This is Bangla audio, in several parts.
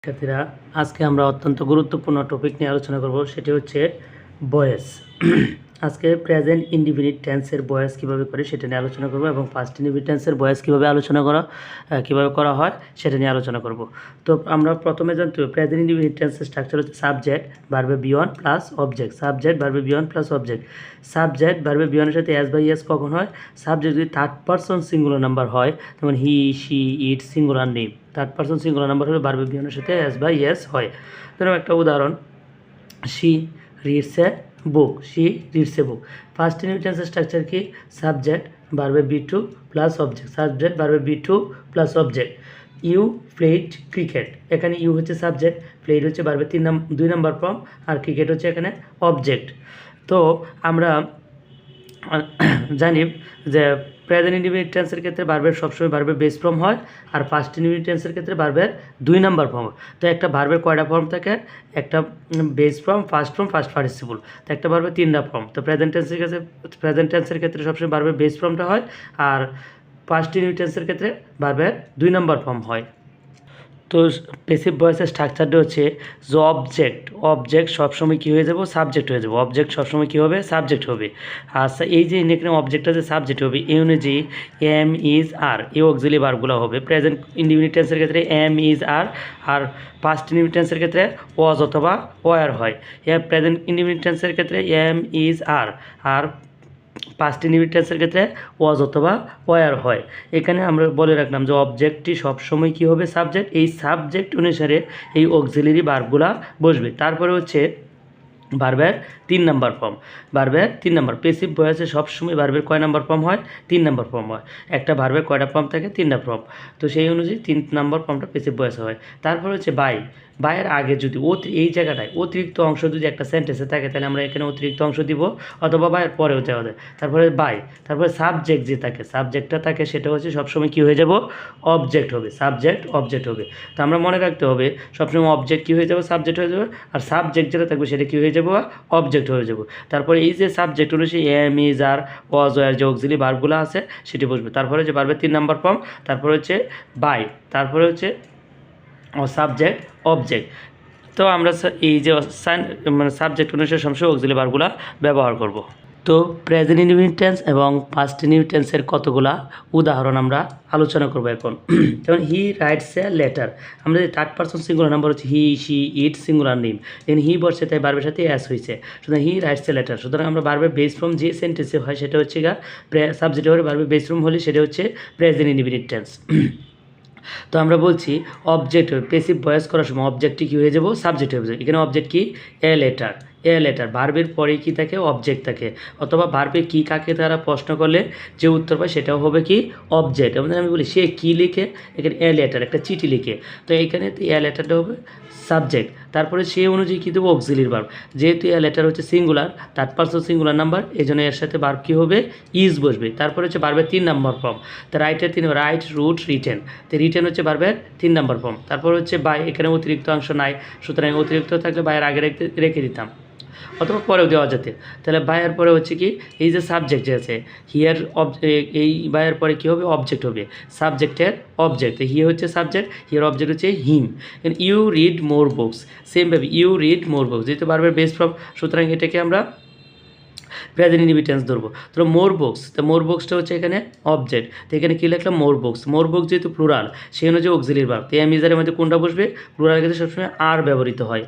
শিক্ষার্থীরা আজকে আমরা অত্যন্ত গুরুত্বপূর্ণ টপিক নিয়ে আলোচনা করব, সেটি হচ্ছে ভয়েস। আজকে প্রেজেন্ট ইনডিফিনিট টেন্সের ভয়েস কীভাবে করে সেটা নিয়ে আলোচনা করব এবং পাস্ট ইনডিফিনিট টেন্সের ভয়েস কীভাবে কীভাবে করা হয় সেটা নিয়ে আলোচনা করব। তো আমরা প্রথমে জানতে হবে প্রেজেন্ট ইনডিফিনিট টেন্সের স্ট্রাকচার হচ্ছে সাবজেক্ট ভার্বে V one plus object. Subject ভার্বে V one plus object. Subject ভার্বে বি ওয়ানের সাথে এস বাই এস কখন হয়? সাবজেক্ট যদি থার্ড পারসন সিঙ্গুলার নাম্বার হয়, যেমন he, she, it singular name, third person singular number হলে ভার্বে বি ওয়ানের সাথে এস বাই এস হয়। ধরুন একটা উদাহরণ, she reads a book, she reads a book. First unit টেন্সের স্ট্রাকচার কি? সাবজেক্ট ভার্বে V two plus object. Subject ভার্বে V two plus object. You played cricket, এখানে ইউ হচ্ছে সাবজেক্ট, প্লেড হচ্ছে ভার্বে দুই নাম্বার ফর্ম, আর ক্রিকেট হচ্ছে এখানে অবজেক্ট। তো আমরা জানি যে প্রেজেন্ট ইনডিফিনিট টেন্সের ক্ষেত্রে ভার্বের সবসময় ভার্বের বেস ফর্ম হয়, আর পাস্ট ইনডিফিনিট টেন্সের ক্ষেত্রে ভার্বের দুই নাম্বার ফর্ম হয়। তো একটা ভার্বের কয়টা ফর্ম থাকে? একটা বেস ফর্ম, ফার্স্ট পার্টিসিপল। তো একটা ভার্বের তিনটা ফর্ম। তো প্রেজেন্ট টেন্সের ক্ষেত্রে সবসময় ভার্বের বেস ফর্মটা হয়, আর পাস্ট ইনডিফিনিট টেন্সের ক্ষেত্রে ভার্বের দুই নাম্বার ফর্ম হয়। তো প্যাসিভ ভয়েসের স্ট্রাকচারটা হচ্ছে যে অবজেক্ট সবসময় কী হয়ে যাবে? সাবজেক্ট হয়ে যাবে। অবজেক্ট সবসময় কী হবে? সাবজেক্ট হবে। আচ্ছা, এই যে এখানে অবজেক্টটা যে সাবজেক্ট হবে, এই অনুযায়ী এম ইজ আর এই অক্সিলারি ভার্বগুলো হবে। প্রেজেন্ট ইনডিফিনিট টেন্সের ক্ষেত্রে এম ইজ আর পাস্ট ইনডিফিনিট টেন্সের ক্ষেত্রে ওয়াজ অথবা ওয়ার হয়। প্রেজেন্ট ইনডিফিনিট টেন্সের ক্ষেত্রে এম ইজ আর পাস্ট ইনডিফিনিট টেন্সের ক্ষেত্রে ওয়াজ অথবা ওয়ার হয়। এখানে আমরা বলে রাখলাম যে অবজেক্টটি সবসময় কী হবে? সাবজেক্ট। এই সাবজেক্ট অনুসারে এই অক্সিলারি ভার্বগুলা বসবে। তারপরে হচ্ছে ভার্বের তিন নাম্বার ফর্ম। ভার্বের তিন নাম্বার প্যাসিভ ভয়েসে সবসময় ভার্বের কয় নাম্বার ফর্ম হয়? তিন নাম্বার ফর্ম হয়। একটা ভার্বের কয়টা ফর্ম থাকে? তিনটা ফর্ম। তো সেই অনুযায়ী তিন নাম্বার ফর্মটা প্যাসিভ ভয়েসে হয়। তারপর হচ্ছে বাইয়ের আগে যদি এই জায়গাটায় অতিরিক্ত অংশ যদি একটা সেন্টেন্সে থাকে, তাহলে আমরা এখানে অতিরিক্ত অংশ দিব, অথবা বাইয়ের পরেও দেওয়া যায়। তারপরে তারপরে সাবজেক্ট যে থাকে, সাবজেক্টটা থাকে, সেটা হচ্ছে সবসময় কী হয়ে যাব? অবজেক্ট হবে। সাবজেক্ট অবজেক্ট হবে। তো আমরা মনে রাখতে হবে সবসময় অবজেক্ট কী হয়ে যাবে? সাবজেক্ট হয়ে যাবে। আর সাবজেক্ট যেটা থাকবে সেটা কী হয়ে যাবে? অবজেক্ট হয়ে যাবে। তারপরে এই যে সাবজেক্ট অনুযায়ী এম ইজ আর ওয়াজ ওয়ার যে অক্সিলারি ভার্বগুলো আছে সেটি বসবে। তারপরে হচ্ছে ভার্বের তিন নাম্বার ফর্ম, তারপরে হচ্ছে তারপরে হচ্ছে সাবজেক্ট অবজেক্ট। তো আমরা এই যে সাবজেক্ট অনুসারে সবসময় অক্সিলারি ভার্বগুলো ব্যবহার করব। তো প্রেজেন্ট ইনডিফিনিট টেন্স এবং পাস্ট ইনডিফিনিট টেন্সের কতগুলা উদাহরণ আমরা আলোচনা করব এখন। যেমন হি রাইটস এ লেটার, আমরা যে থার্ড পারসন সিঙ্গুলার নাম্বার হচ্ছে হি, শি, ইট সিঙ্গুলার নেম, যেখানে হি বসছে তাই ভার্বের সাথে অ্যাস হয়েছে, সুতরাং হি রাইটস এ লেটার। সুতরাং আমরা ভার্বের বেস ফর্ম যে সেন্টেন্সে হয় সেটা হচ্ছে সাবজেক্ট হলে ভার্বের বেস ফর্ম হলে সেটা হচ্ছে প্রেজেন্ট ইনডিফিনিট টেন্স। তো আমরা বলছি অবজেক্ট প্যাসিভ ভয়েস করার সময় অবজেক্টটি কী হয়ে যাব? সাবজেক্ট হয়ে যাবে। এখানে অবজেক্ট কি? A letter. ভার্বের পরে কি থাকে? অবজেক্ট থাকে। অথবা ভার্বে কি কাকে তারা প্রশ্ন করলে যে উত্তর পায় সেটাও হবে কি? অবজেক্ট। এবং আমি বলি সে কী লিখে, এখানে এ লেটার, একটা চিঠি লিখে, তো এখানে এ লেটারটা হবে সাবজেক্ট। তারপরে সে অনুযায়ী কী দেবো? Auxiliary verb. যেহেতু এ লেটার হচ্ছে singular, third person singular number, এই জন্য এর সাথে ভার্ব কী হবে? ইজ বসবে। তারপরে হচ্ছে ভার্বের তিন নাম্বার ফর্ম। তো রাইট, রুট, রিটেন। তো রিটেন হচ্ছে ভার্বের তিন নাম্বার ফর্ম। তারপর হচ্ছে এখানে অতিরিক্ত অংশ নাই, সুতরাং অতিরিক্ত থাকলে বাইয়ের আগে রেখে দিতাম, অথবা পরেও দেওয়া যেতে। তাহলে বায়ের পরে হচ্ছে কি? এই যে সাবজেক্ট যে আছে হিয়ার, এই বায়ের পরে কী হবে? অবজেক্ট হবে। সাবজেক্টের অবজেক্ট, হি হচ্ছে সাবজেক্ট, হিয়ার অবজেক্ট হচ্ছে হিম। ইউ রিড মোর বুকস, সেমভাবে ইউ রিড মোর বুকস, যেহেতু ভার্বের বেস ফর্ম, সুতরাং এটাকে আমরা প্রেজেন্ট ইনডিফিনিট টেন্স ধরবো। তো মোর বুকস, তো মোর বুকসটা হচ্ছে এখানে অবজেক্ট। তো এখানে কী লিখলাম? মোর বুকস যেহেতু প্লুরাল, সেই অনুযায়ী অক্সিলারি ভার্ব। তো এম ইজারের মধ্যে কোনটা বসবে? প্লুরাল ক্ষেত্রে সবসময় আর ব্যবহৃত হয়।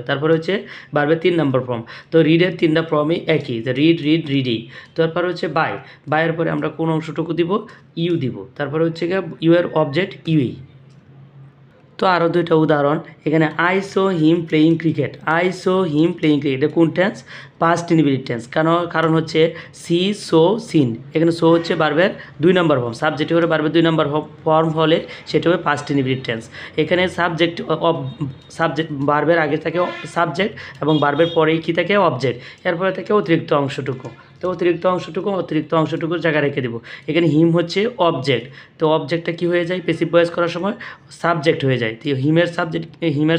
তারপরে হচ্ছে ভার্বের তিন নাম্বার ফর্ম। তো রিডের তিনটা ফর্মই একই, যে রিডি। তারপর হচ্ছে বাইয়ের পরে আমরা কোন অংশটুকু দিব? ইউ দিব। তারপরে হচ্ছে ইউ এর অবজেক্ট ইউই। তো আরও দুইটা উদাহরণ, এখানে I saw him playing cricket. এটা কোন টেন্স? Past indefinite tense. কারণ হচ্ছে সিন, এখানে সো হচ্ছে ভার্বের দুই নম্বর ফর্ম। সাবজেক্ট হলে ভার্বের দুই নম্বর ফর্ম হলে সেটা হবে পাস্ট ইনডিফিনিট টেন্স। এখানে সাবজেক্ট ভার্বের আগে থাকে সাবজেক্ট এবং ভার্বের পরেই কী থাকে? অবজেক্ট। এরপরে থাকে অতিরিক্ত অংশটুকু। তো অতিরিক্ত অংশটুকুর জায়গায় রেখে দেবো। এখানে হিম হচ্ছে অবজেক্ট। তো অবজেক্টটা কী হয়ে যায়? প্যাসিভ ভয়েস করার সময় সাবজেক্ট হয়ে যায়। তো হিমের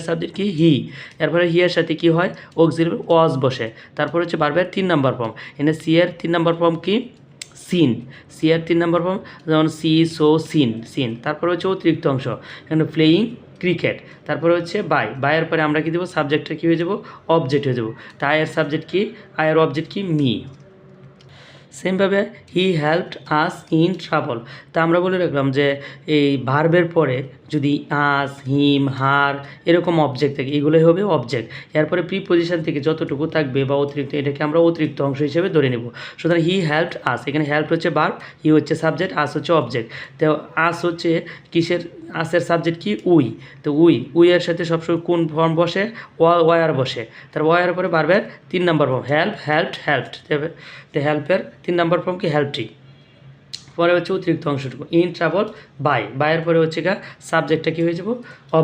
সাবজেক্ট কি? হি। এরপরে হিয়ের সাথে কি হয়? অক্সিলারি ওয়াজ বসে। তারপর হচ্ছে ভার্বের তিন নাম্বার ফর্ম। এখানে সি এর তিন নাম্বার ফর্ম কি? সিন। যেমন সি, সো, সিন। তারপর হচ্ছে অতিরিক্ত অংশ, এখানে প্লেয়িং ক্রিকেট। তারপরে হচ্ছে বাইয়ের পরে আমরা কী দেবো, সাবজেক্টটা কী হয়ে যাবো, অবজেক্ট হয়ে যাবো। তা আয়ের সাবজেক্ট কি, আয়ের অবজেক্ট কি, মি। সেমভাবে হি হেল্পড আস ইন ট্রাভেল। তা আমরা বলে রাখলাম যে এই ভার্বের পরে যদি আস, হিম, হার এরকম অবজেক্ট থাকে, এগুলোই হবে অবজেক্ট। এরপরে প্রিপোজিশন থেকে যতটুকু থাকবে বা অতিরিক্ত, এটাকে আমরা অতিরিক্ত অংশ হিসেবে ধরে নেব। সুতরাং হি হেল্পড আস, এখানে হেল্প হচ্ছে ভার্ব, হি হচ্ছে সাবজেক্ট, আস হচ্ছে অবজেক্ট। তো আস হচ্ছে কিসের, আসের সাবজেক্ট কি, উই। তো উই এর সাথে সবসময় কোন ফর্ম বসে, ওয়ার বসে। তার ওয়ার পরে ভার্বের 3 নম্বর ফর্ম হেল্পড। তো হেল্পের 3 নম্বর ফর্ম কি, হেল্পটি। পরে হচ্ছে অতিরিক্ত অংশটুকু ইন ট্রাভেল বাইয়ের পরে হচ্ছে সাবজেক্টটা কী হয়ে যাব,